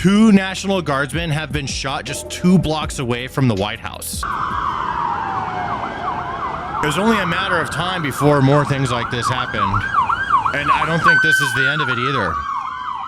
2 National Guardsmen have been shot just 2 blocks away from the White House. It was only a matter of time before more things like this happened. And I don't think this is the end of it either.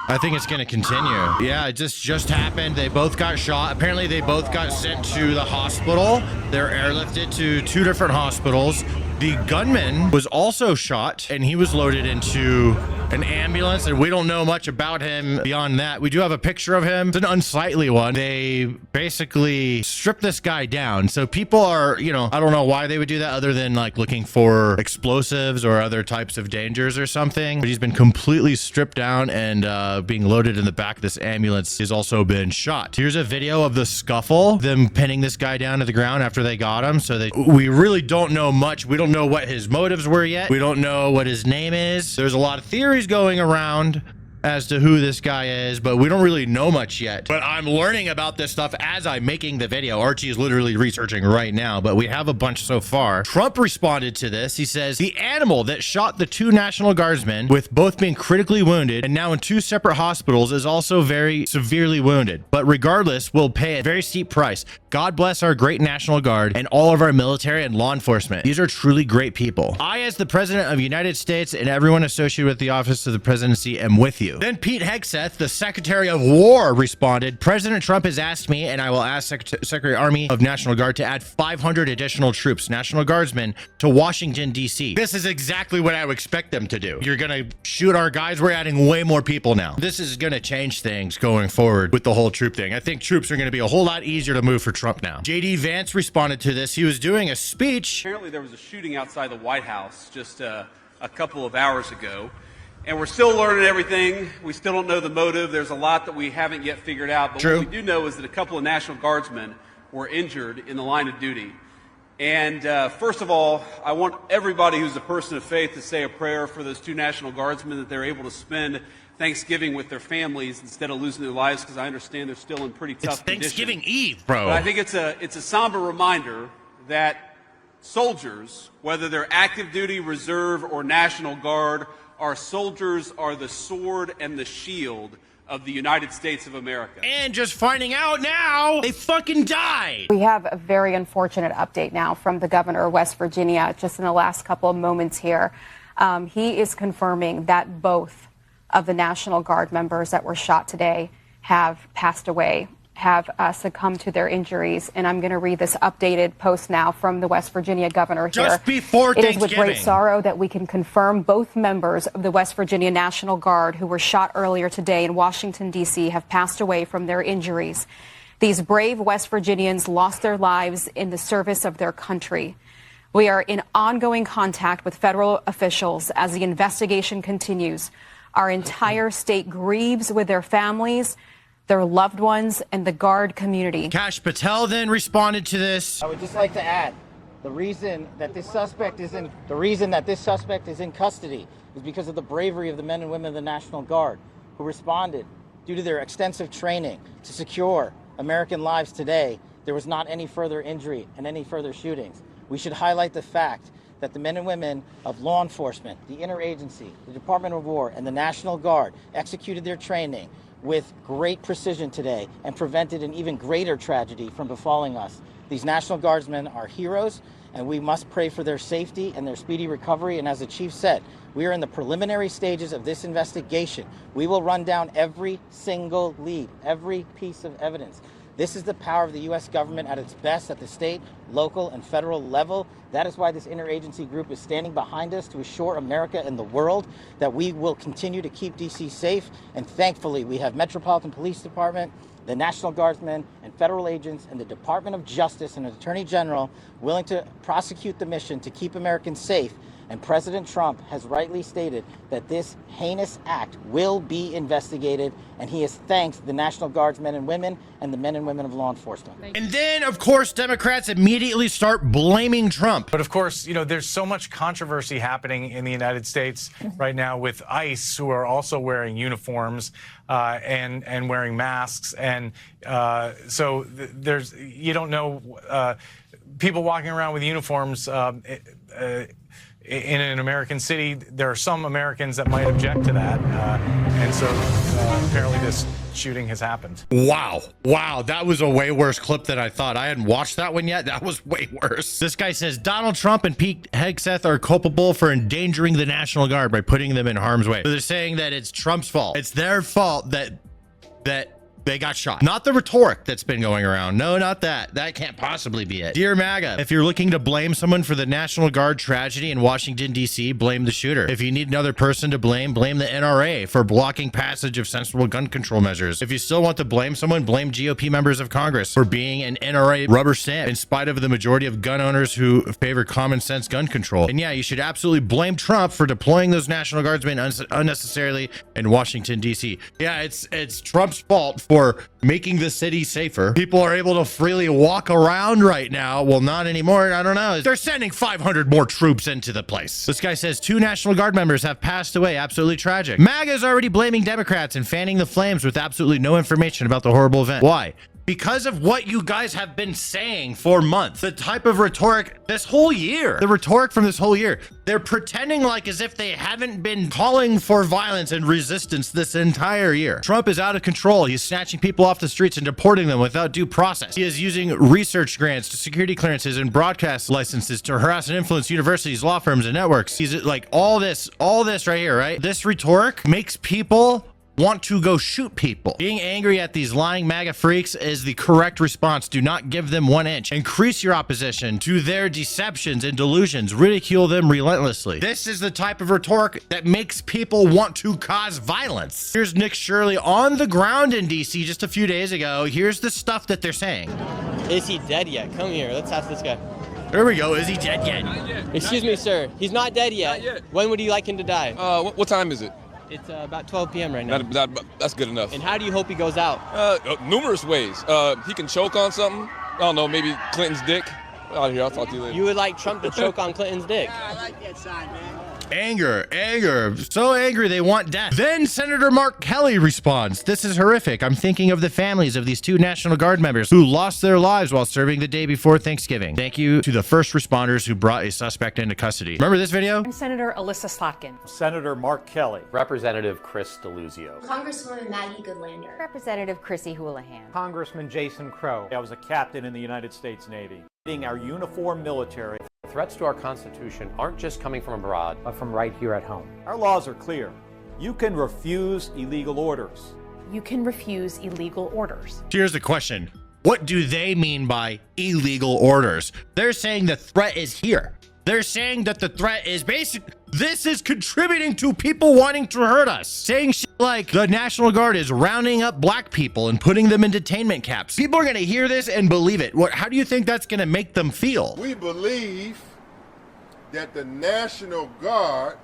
I think it's going to continue. Yeah, it just happened. They both got shot. Apparently, they both got sent to the hospital. They're airlifted to 2 different hospitals. The gunman was also shot, and he was loaded into an ambulance, and we don't know much about him beyond that. We do have a picture of him. It's an unsightly one. They basically stripped this guy down. So people are, you know, I don't know why they would do that other than like looking for explosives or other types of dangers or something. But he's been completely stripped down and being loaded in the back of this ambulance. He's also been shot. Here's a video of the scuffle, them pinning this guy down to the ground after they got him. So we really don't know much. We don't know what his motives were yet. We don't know what his name is. There's a lot of theories going around as to who this guy is, but we don't really know much yet. But I'm learning about this stuff as I'm making the video. Archie is literally researching right now, but we have a bunch so far. Trump responded to this. He says, the animal that shot the 2 National Guardsmen, with both being critically wounded and now in 2 separate hospitals, is also very severely wounded. But regardless, will pay a very steep price. God bless our great National Guard and all of our military and law enforcement. These are truly great people. I, as the President of the United States and everyone associated with the office of the presidency, am with you. Then Pete Hegseth, the Secretary of War, responded, President Trump has asked me, and I will ask Secretary Army of National Guard to add 500 additional troops, National Guardsmen, to Washington, D.C. This is exactly what I would expect them to do. You're going to shoot our guys. We're adding way more people now. This is going to change things going forward with the whole troop thing. I think troops are going to be a whole lot easier to move for Trump now. J.D. Vance responded to this. He was doing a speech. Apparently there was a shooting outside the White House just a couple of hours ago. And we're still learning everything. We still don't know the motive. There's a lot that we haven't yet figured out. But True. What we do know is that a couple of National Guardsmen were injured in the line of duty. And first of all, I want everybody who's a person of faith to say a prayer for those 2 National Guardsmen, that they're able to spend Thanksgiving with their families instead of losing their lives, because I understand they're still in pretty tough condition. It's Thanksgiving Eve, bro. But I think it's a somber reminder that soldiers, whether they're active duty, reserve, or National Guard, our soldiers are the sword and the shield of the United States of America. And just finding out now, they fucking died. We have a very unfortunate update now from the governor of West Virginia, just in the last couple of moments here. He is confirming that both of the National Guard members that were shot today have passed away, have succumbed to their injuries. And I'm going to read this updated post now from the West Virginia governor here. Just before Thanksgiving. It is with great sorrow that we can confirm both members of the West Virginia National Guard who were shot earlier today in Washington, D.C. have passed away from their injuries. These brave West Virginians lost their lives in the service of their country. We are in ongoing contact with federal officials as the investigation continues. Our entire state grieves with their families, their loved ones, and the Guard community. Kash Patel then responded to this. I would just like to add, the reason that this suspect is in custody is because of the bravery of the men and women of the National Guard who responded due to their extensive training to secure American lives today. There was not any further injury and any further shootings. We should highlight the fact that the men and women of law enforcement, the interagency, the Department of War, and the National Guard executed their training with great precision today and prevented an even greater tragedy from befalling us. These National Guardsmen are heroes, and we must pray for their safety and their speedy recovery. And as the chief said, we are in the preliminary stages of this investigation. We will run down every single lead, every piece of evidence. This is the power of the U.S. government at its best at the state, local, and federal level. That is why this interagency group is standing behind us to assure America and the world that we will continue to keep D.C. safe. And thankfully, we have Metropolitan Police Department, the National Guardsmen, and federal agents, and the Department of Justice and the Attorney General willing to prosecute the mission to keep Americans safe. And President Trump has rightly stated that this heinous act will be investigated, and he has thanked the National Guard's men and women and the men and women of law enforcement. And then, of course, Democrats immediately start blaming Trump. But of course, you know, there's so much controversy happening in the United States right now with ICE, who are also wearing uniforms and wearing masks. And so there's, you don't know, people walking around with uniforms in an American city. There are some Americans that might object to that. And so apparently this shooting has happened. Wow. Wow. That was a way worse clip than I thought. I hadn't watched that one yet. That was way worse. This guy says Donald Trump and Pete Hegseth are culpable for endangering the National Guard by putting them in harm's way. So they're saying that it's Trump's fault. It's their fault that they got shot. Not the rhetoric that's been going around. No, not that. That can't possibly be it. Dear MAGA, if you're looking to blame someone for the National Guard tragedy in Washington, D.C., blame the shooter. If you need another person to blame the NRA for blocking passage of sensible gun control measures. If you still want to blame someone, blame GOP members of Congress for being an NRA rubber stamp in spite of the majority of gun owners who favor common sense gun control. And yeah, you should absolutely blame Trump for deploying those National Guardsmen unnecessarily in Washington, D.C. Yeah, it's Trump's fault for making the city safer. People are able to freely walk around right now. Well, not anymore. I don't know. They're sending 500 more troops into the place. This guy says 2 National Guard members have passed away. Absolutely tragic. MAGA is already blaming Democrats and fanning the flames with absolutely no information about the horrible event. Why? Because of what you guys have been saying for months. The type of rhetoric this whole year. The rhetoric from this whole year. They're pretending like as if they haven't been calling for violence and resistance this entire year. Trump is out of control. He's snatching people off the streets and deporting them without due process. He is using research grants to security clearances and broadcast licenses to harass and influence universities, law firms, and networks. He's like all this right here, right? This rhetoric makes people want to go shoot people. Being angry at these lying MAGA freaks is the correct response. Do not give them 1 inch. Increase your opposition to their deceptions and delusions. Ridicule them relentlessly. This is the type of rhetoric that makes people want to cause violence. Here's Nick Shirley on the ground in DC just a few days ago. Here's the stuff that they're saying. Is he dead yet? Come here. Let's ask this guy. There we go. Is he dead yet? Not yet. Excuse me, sir. He's not dead yet. Not yet. When would you like him to die? What time is it? It's about 12 p.m. right now. That's good enough. And how do you hope he goes out? Numerous ways. He can choke on something. I don't know, maybe Clinton's dick. Out of here, I'll talk to you later. You would like Trump to choke on Clinton's dick? Yeah, I like that side, man. Anger, so angry they want death. Then Senator Mark Kelly responds, this is horrific. I'm thinking of the families of these 2 National Guard members who lost their lives while serving the day before Thanksgiving. Thank you to the first responders who brought a suspect into custody. Remember this video? I'm Senator Alyssa Slotkin. Senator Mark Kelly. Representative Chris DeLuzio. Congresswoman Maggie Goodlander. Representative Chrissy Houlihan. Congressman Jason Crow. I was a captain in the United States Navy. Our uniformed military. Threats to our Constitution aren't just coming from abroad, but from right here at home. Our laws are clear. You can refuse illegal orders. You can refuse illegal orders. Here's the question. What do they mean by illegal orders? They're saying the threat is here. They're saying that the threat is this is contributing to people wanting to hurt us. Saying shit like the National Guard is rounding up black people and putting them in detainment camps. People are going to hear this and believe it. How do you think that's going to make them feel? We believe that the National Guard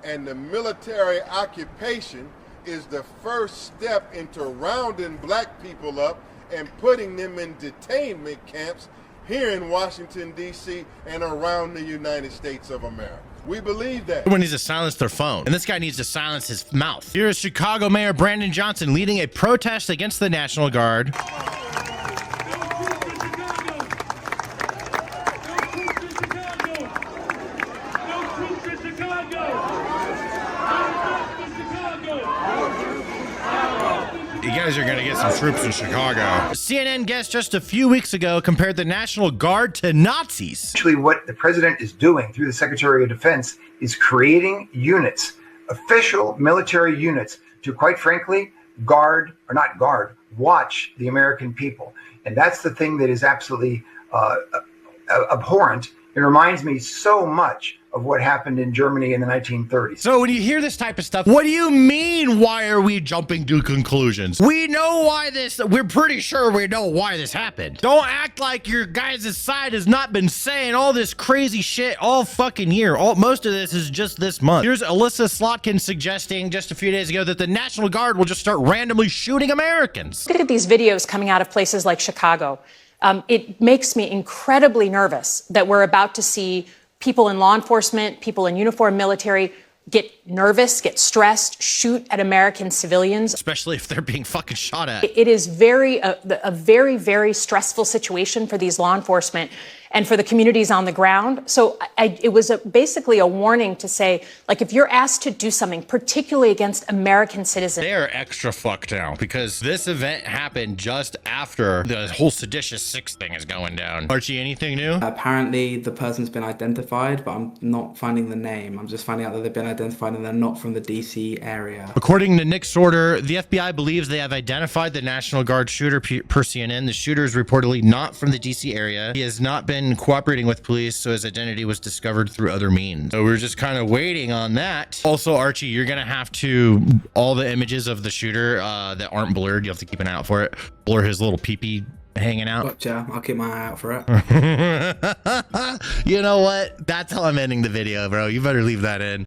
and the military occupation is the first step into rounding black people up and putting them in detainment camps here in Washington, D.C. and around the United States of America. We believe that. Everyone needs to silence their phone, and this guy needs to silence his mouth. Here is Chicago Mayor Brandon Johnson leading a protest against the National Guard. You guys are going to get some troops in Chicago. CNN guest just a few weeks ago compared the National Guard to Nazis. Actually, what the president is doing through the Secretary of Defense is creating units, official military units, to quite frankly, watch the American people. And that's the thing that is absolutely abhorrent. It reminds me so much of what happened in Germany in the 1930s. So when you hear this type of stuff, what do you mean, why are we jumping to conclusions? We know why we're pretty sure we know why this happened. Don't act like your guys' side has not been saying all this crazy shit all fucking year. Most of this is just this month. Here's Alyssa Slotkin suggesting just a few days ago that the National Guard will just start randomly shooting Americans. Look at these videos coming out of places like Chicago. It makes me incredibly nervous that we're about to see people in law enforcement, people in uniformed military get nervous, get stressed, shoot at American civilians. Especially if they're being fucking shot at. It is a very, very stressful situation for these law enforcement. and for the communities on the ground. So it was basically a warning to say, like, if you're asked to do something, particularly against American citizens. They are extra fucked now because this event happened just after the whole seditious six thing is going down. Archie, anything new? Apparently the person's been identified, but I'm not finding the name. I'm just finding out that they've been identified and they're not from the DC area. According to Nick Sorter, the FBI believes they have identified the National Guard shooter per CNN. The shooter is reportedly not from the DC area. He has not been cooperating with police, so his identity was discovered through other means. So we're just kind of waiting on that. Also, Archie, you're gonna have to, all the images of the shooter that aren't blurred, you have to keep an eye out for it. Blur his little pee-pee hanging out. Gotcha. I'll keep my eye out for it. You know what? That's how I'm ending the video, bro. You better leave that in.